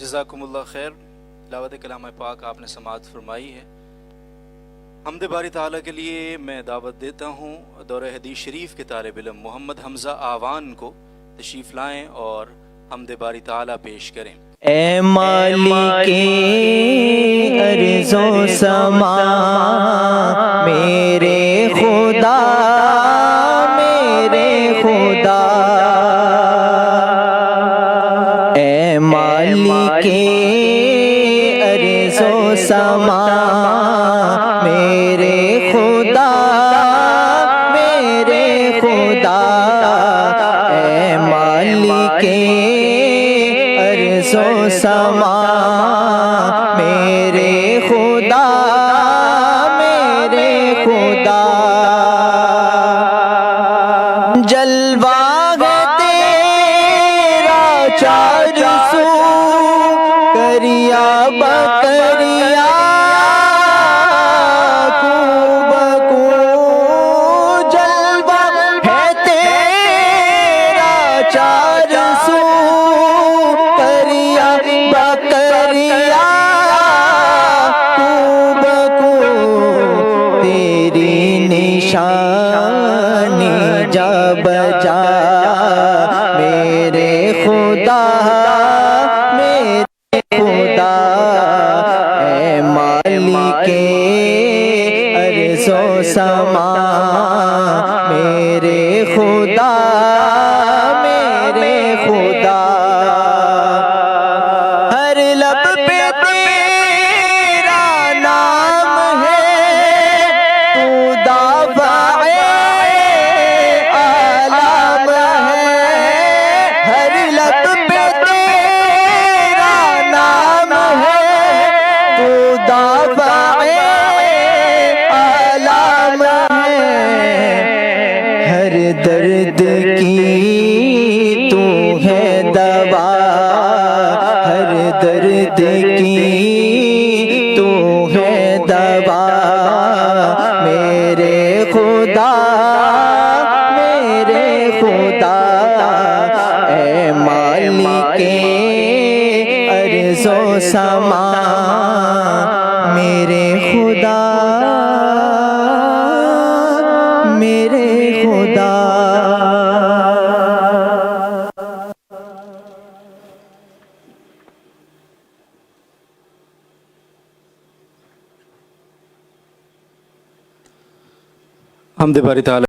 جزاکم اللہ خیر۔ تلاوت کلام پاک آپ نے سماعت فرمائی ہے۔ حمد باری تعالیٰ کے لیے میں دعوت دیتا ہوں دورہ حدیث شریف کے طالب علم محمد حمزہ آوان کو تشریف لائیں اور حمد باری تعالیٰ پیش کریں۔ اے مالک ارض و سما میرے خدا میرے خدا، اے مالک ارض و سما میرے خدا میرے خدا، اے مالک ارض و سما میرے خدا میرے خدا، جلوہ ہے تیرا چار سو کریا بکریا کو بکو، جلوہ ہے تیرا چار سو کریا بکریا کو بکو، تیری نشانی جا بجا میرے خدا میرے خدا، اے مالک ارض و سما میرے خدا میرے خدا، ہر لب پہ تیرا نام ہے، تو دافع عالم ہے، ہر لب پہ تیرا نام ہے، تو دافع عالم ہے، ہر درد کی تو ہے دوا، ہر درد کی تو ہے دوا، میرے خدا میرے خدا، اے مالک ارض و سما میرے خدا میرے خدا۔ حمد باری تعالیٰ